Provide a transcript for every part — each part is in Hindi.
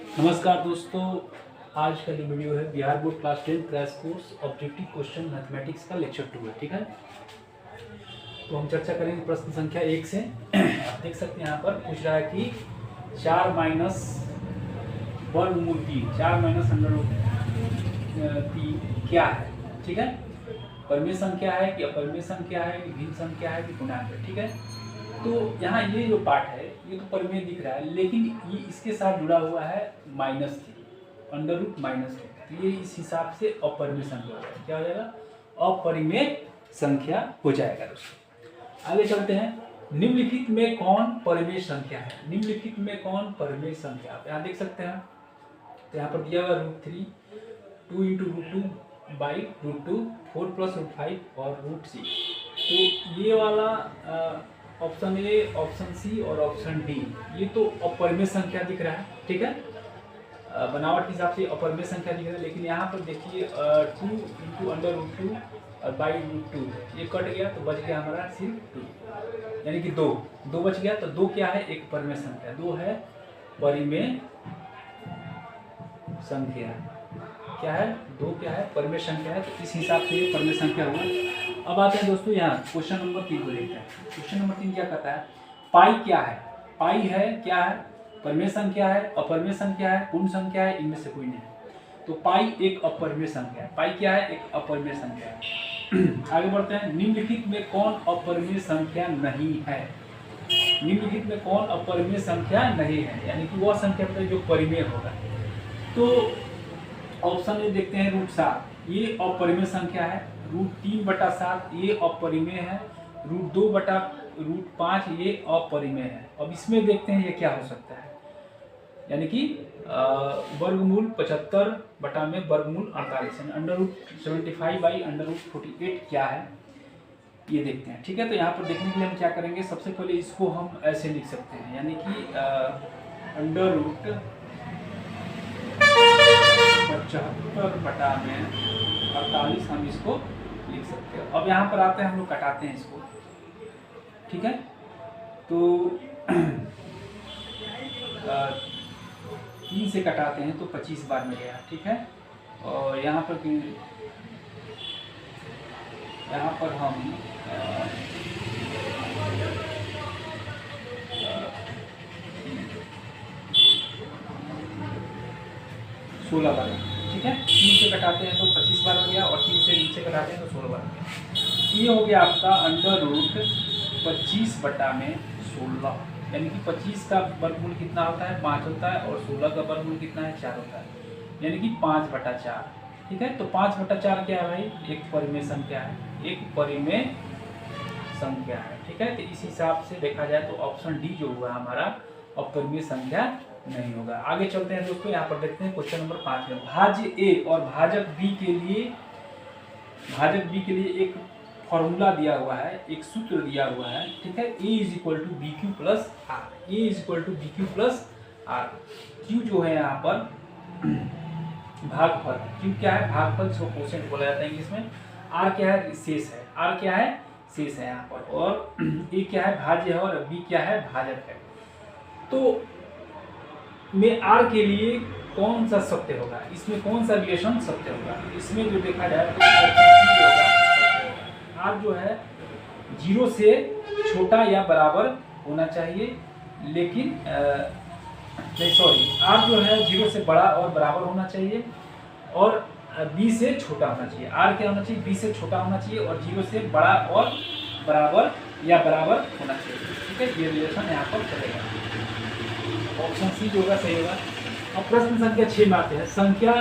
नमस्कार दोस्तों, आज का जो वीडियो है Bihar board class 10 crash course objective question mathematics का लेक्चर 2 है। ठीक है, तो हम चर्चा करेंगे प्रश्न संख्या 1 से। आप देख सकते हैं यहाँ पर पूछ रहा है कि 4 माइनस वर्गमूल 3, 4 माइनस अंडर 3 क्या है। ठीक है, परिमेय संख्या है कि अपरिमेय संख्या है कि भिन्न संख्या है कि पूर्णांक है। ठीक है, तो यहाँ ये जो पार्ट है ये तो परिमेय दिख रहा है, लेकिन ये इसके साथ जुड़ा हुआ है -3 अंडर रूट -3, तो ये इस हिसाब से अपरिमेय संख्या हो जाएगा। क्या हो जाएगा? अपरिमेय संख्या हो जाएगा दोस्तों। आगे चलते हैं। निम्नलिखित में कौन परिमेय संख्या है? निम्नलिखित में कौन परिमेय संख्या? आप यहाँ देख सकते हैं, तो यहाँ पर दिया हुआ √3 2 × √2 बाई √2 4 + √5 और √6। तो ये वाला ऑप्शन ए, ऑप्शन सी और ऑप्शन डी ये तो अपरिमेय संख्या दिख रहा है। ठीक है, बनावट के हिसाब से अपरिमेय संख्या दिख रहा है, लेकिन यहाँ पर देखिए 2 × √2 और बाई √2 ये कट गया तो बच गया हमारा सिर्फ 2, यानी कि 2 बच गया। तो 2 क्या है? एक परिमेय संख्या। 2 है परिमेय संख्या। क्या है? 2 क्या है? परिमेय संख्या है। तो इस हिसाब से ये परिमेय संख्या हुआ। अब आते हैं दोस्तों यहाँ क्वेश्चन नंबर 3 को देखते हैं। क्वेश्चन नंबर 3 क्या कहता है? पाई क्या है? पाई है क्या है? परिमेय संख्या है, अपरिमेय संख्या है, पूर्ण संख्या है, इनमें से कोई नहीं है। तो पाई एक अपरिमेय संख्या है। पाई क्या है? एक अपरिमेय संख्या है। आगे बढ़ते हैं। निम्नलिखित में कौन अपरिमेय संख्या नहीं है? निम्नलिखित में कौन अपरिमेय संख्या नहीं है, यानी कि वह संख्या जो परिमेय होगा। तो ऑप्शन में देखते हैं √7 ये अपरिमेय संख्या है, √3/7 ये अपरिमेय है, √2/5 ये अपरिमेय है। अब इसमें देखते हैं ये क्या हो सकता है, यानी कि वर्गमूल 75 में वर्गमूल 48 √75 बाई √48 क्या है ये देखते हैं। ठीक है, तो यहाँ पर देखने के लिए हम क्या करेंगे, सबसे पहले इसको हम ऐसे लिख सकते हैं, यानी कि √75 में 48 हम इसको लिख सकते हैं। अब यहाँ पर आते हैं, हम लोग कटाते हैं इसको। ठीक है, तो 3 से कटाते हैं तो 25 बार में गया। ठीक है, और यहाँ पर हम 16 बार। ठीक है, 3 से कटाते हैं तो 25 बार हो गया, और 3 से नीचे कटाते हैं तो 16 बार हो गया। ये हो गया आपका √25/16, यानी कि 25 का वर्गमूल कितना होता है? 5 होता है, और 16 का वर्गमूल कितना है? 4 होता है, यानी कि 5/4। ठीक है, तो 5/4 क्या है भाई? एक परिमेय संख्या है, एक परिमेय संख्या है। ठीक है, तो इस हिसाब से देखा जाए तो ऑप्शन डी जो हुआ हमारा अपरिमेय संख्या नहीं होगा। आगे चलते हैं दोस्तों, यहाँ पर देखते हैं क्वेश्चन नंबर 5 में। भाज्य ए और भाजक बी के लिए एक फॉर्मूला दिया हुआ है, एक सूत्र दिया हुआ है। ठीक है, a = bq + r, a = bq + r। q जो है यहाँ पर भागफल, q क्या है? भागफल, जिसको कोशेंट बोला जाता है इंग्लिश में। r क्या है? शेष है। r क्या है? शेष है यहाँ पर। और a क्या है? भाज्य है, और b क्या है? भाजक है। तो में r के लिए कौन सा सत्य होगा? इसमें कौन सा रिलेशन सत्य होगा? इसमें जो देखा जाए तो r जो है 0 से छोटा या बराबर होना चाहिए, लेकिन r जो है 0 से बड़ा और बराबर होना चाहिए, और b से छोटा होना चाहिए। r क्या होना चाहिए? b से छोटा होना चाहिए, और 0 से बड़ा और बराबर या बराबर होना चाहिए। ठीक है, ये रिलेशन यहाँ पर चलेगा। ऑप्शन सी जो होगा सही होगा। अब प्रश्न संख्या 6 में आते हैं। संख्या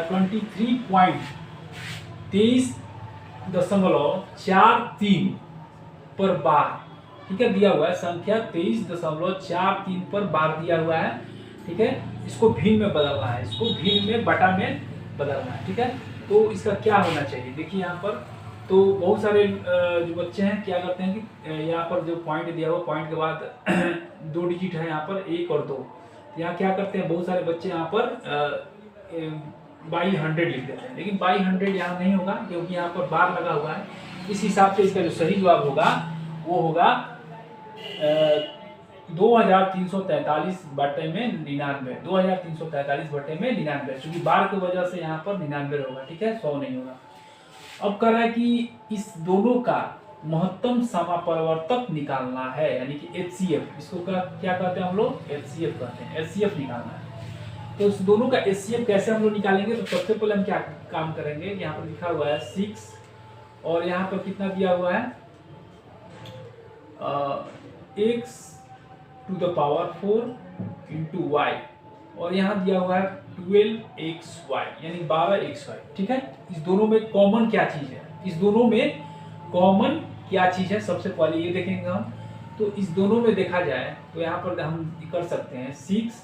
23.43 पर बार। ठीक है, दिया हुआ है संख्या 23.43 पर बार दिया हुआ है। ठीक है, इसको भिन्न में बदलना है, इसको भिन्न में बटा में बदलना है। ठीक है, तो इसका क्या होना चाहिए? देखिए यहाँ पर तो बहुत सारे जो बच्चे हैं क्या करते हैं कि यहाँ पर जो पॉइंट दिया हुआ, पॉइंट के बाद 2 डिजिट है यहाँ पर 1 और 2। यहाँ क्या करते हैं, बहुत सारे बच्चे यहाँ पर बाई 100 लिख देते हैं, लेकिन बाई 100 यहाँ नहीं होगा, क्योंकि यहाँ पर बार लगा हुआ है। इस हिसाब से इसका जो सही जवाब होगा वो होगा 2343 बटे में 99, 2343 बटे में 99, क्योंकि बार की वजह से यहाँ पर 99 होगा, ठीक है, 100 नहीं होगा। अब कह रहा है कि इस दोनों का महत्तम समापवर्तक निकालना है, यानी कि HCF, इसको क्या कहते हैं हम लोग, HCF कहते हैं, HCF निकालना है। तो इस दोनों का HCF कैसे हम लोग निकालेंगे, तो सबसे पहले हम क्या काम करेंगे, यहाँ पर लिखा हुआ है 6 और यहाँ पर कितना दिया हुआ है x to the power 4 into y, और यहाँ दिया हुआ है 12xy यानी 12xy, ठीक है। इस दोनों में कॉमन क्या चीज है, इस दोनों में कॉमन क्या चीज है, सबसे पहले ये देखेंगे हम। तो इस दोनों में देखा जाए तो यहाँ पर हम कर सकते हैं 6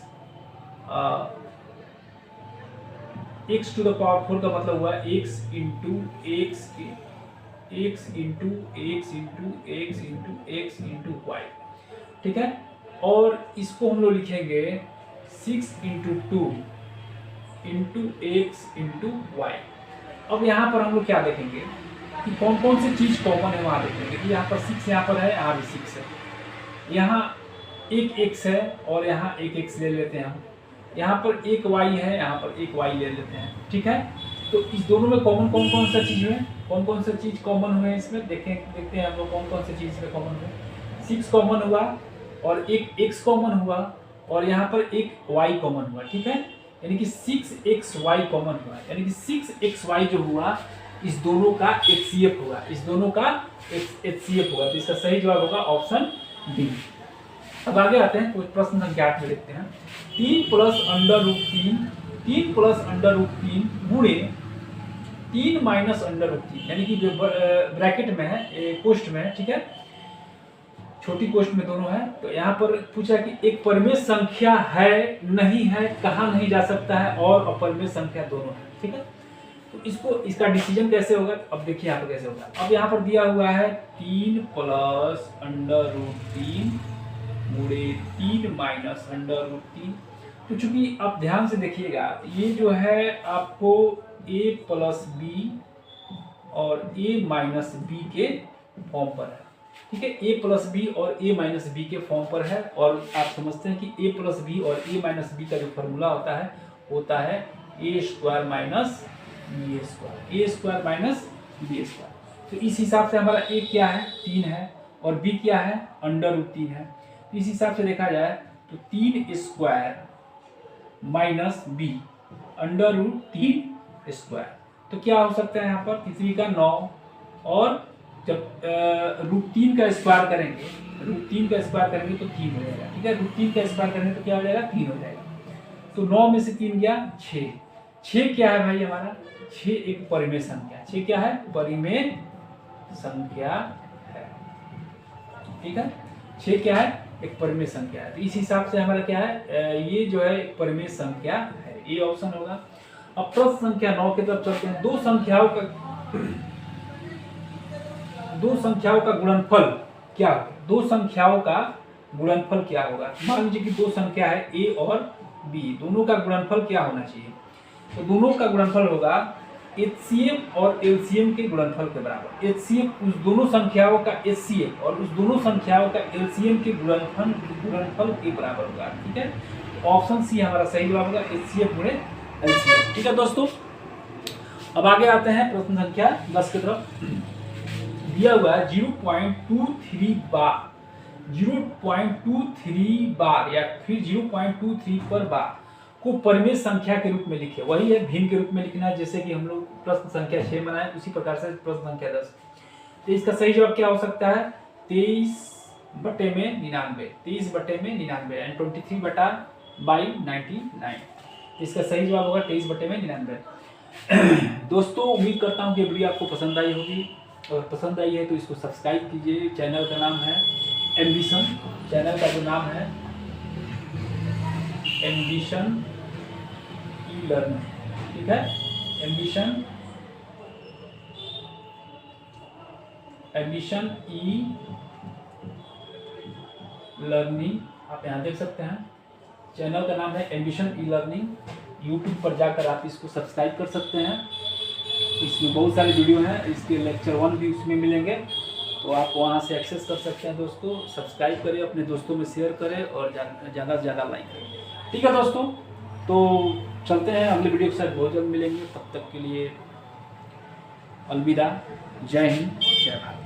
x to the power 4 का मतलब हुआ x into x into x into x into x into y, ठीक है। और इसको हम लोग लिखेंगे 6 into 2 into x into y। अब यहाँ पर हम लोग क्या देखेंगे कि कौन कौन सी चीज कॉमन है, वहाँ देखेंगे कि यहाँ पर 6 यहाँ पर है, यहाँ भी 6 है, यहाँ एक x है और यहाँ एक x ले लेते हैं हम, यहाँ पर एक y है, यहाँ पर एक y ले लेते हैं, ठीक है। तो इस दोनों में कॉमन कौन कौन सा चीज है, कौन कौन सा चीज कॉमन हुए इसमें, देखते हैं हम लोग कौन कौन सी चीज में कॉमन हुए। 6 कॉमन हुआ और एक x कॉमन हुआ और यहाँ पर एक y कॉमन हुआ, ठीक है, यानी कि 6xy कॉमन हुआ, यानी कि 6xy जो हुआ इस दोनों का HCF होगा, इस दोनों का HCF होगा। तो इसका सही जवाब होगा ऑप्शन डी। अब आगे आते हैं, कुछ प्रश्न संख्या 8 में देखते हैं। 3 + √3 3 + √3 गुणे 3 - √3, यानी कि जो ब्रैकेट में है, कोष्ठ में है, ठीक है, छोटी कोष्ठ में दोनों है। तो यहाँ पर पूछा कि एक परिमेय संख्या है, नहीं है, कहाँ नहीं जा सकता है, और अपरिमेय संख्या दोनों है, ठीक है। तो इसका डिसीजन कैसे होगा, अब देखिए यहाँ पर कैसे होगा। अब यहाँ पर दिया हुआ है 3 + √3 गुणे 3 - √3। तो चूंकि आप ध्यान से देखिएगा, ये जो है आपको a + b और a - b के फॉर्म पर है, ठीक है, a + b और a - b के फॉर्म पर है। और आप समझते हैं कि a + b और a - b का जो फॉर्मूला होता है a² - b², तो इस हिसाब से हमारा a क्या है, 3 है, और b क्या है, √3 है। तो इस हिसाब से देखा जाए तो 3² - b √3², तो क्या हो सकता है यहाँ पर, तीसरी का 9, और जब √3 का स्क्वायर करेंगे, तो 3 हो जाएगा, ठीक है, √3 का स्क्वायर करेंगे तो क्या हो जाएगा, 3 हो जाएगा। तो 9 में से 3 गया 6। 6 क्या है भाई हमारा, 6 एक परिमेय संख्या, 6 क्या है, परिमेय संख्या है, ठीक है, 6 क्या है, एक परिमेय संख्या है। तो इस हिसाब से हमारा क्या है, ये जो है एक परिमेय संख्या है, ये ऑप्शन होगा। अब प्रश्न संख्या 9 की तरफ चलते हैं। दो संख्याओं का गुणनफल क्या होगा, दो संख्याओं का गुणनफल क्या होगा। मान लीजिए कि दो संख्या है a और b, दोनों का गुणनफल क्या होना चाहिए, तो दोनों का गुणनफल होगा HCF और LCM के गुणनफल के बराबर। HCF उस दोनों संख्याओं का HCF और उस दोनों संख्याओं का LCM के गुणनफल के बराबर होगा, ठीक है। ऑप्शन सी हमारा सही जवाब होगा, HCF गुणे LCM, ठीक है दोस्तों। अब आगे आते हैं प्रश्न संख्या 10 की तरफ। दिया हुआ है 0.23 बार या फिर 0.23 पर बार को परिमेय संख्या के रूप में लिखे। वही है, भिन्न के रूप में लिखना है, जैसे कि हम लोग प्रश्न संख्या 6 बनाए, उसी प्रकार से प्रश्न संख्या 10। तो इसका सही जवाब क्या हो सकता है, 23/99, 23/99 एंड 23/99। इसका सही जवाब होगा 23/99। दोस्तों उम्मीद करता हूँ कि वीडियो आपको पसंद आई होगी, और पसंद आई है तो इसको सब्सक्राइब कीजिए। चैनल का नाम है एम्बिशन, चैनल का जो नाम है एम्बिशन ई-लर्निंग, ठीक है, एम्बिशन ई-लर्निंग, आप यहाँ देख सकते हैं। चैनल का नाम है एम्बिशन ई-लर्निंग। यूट्यूब पर जाकर आप इसको सब्सक्राइब कर सकते हैं। इसमें बहुत सारे वीडियो हैं, इसके लेक्चर 1 भी उसमें मिलेंगे, तो आप वहाँ से एक्सेस कर सकते हैं दोस्तों। सब्सक्राइब करें, अपने दोस्तों में शेयर करें और ज़्यादा से ज़्यादा लाइक करें। ठीक है दोस्तों, तो चलते हैं अगले वीडियो के साथ, बहुत जल्द मिलेंगे। तब तक के लिए अलविदा। जय हिंद, जय भारत।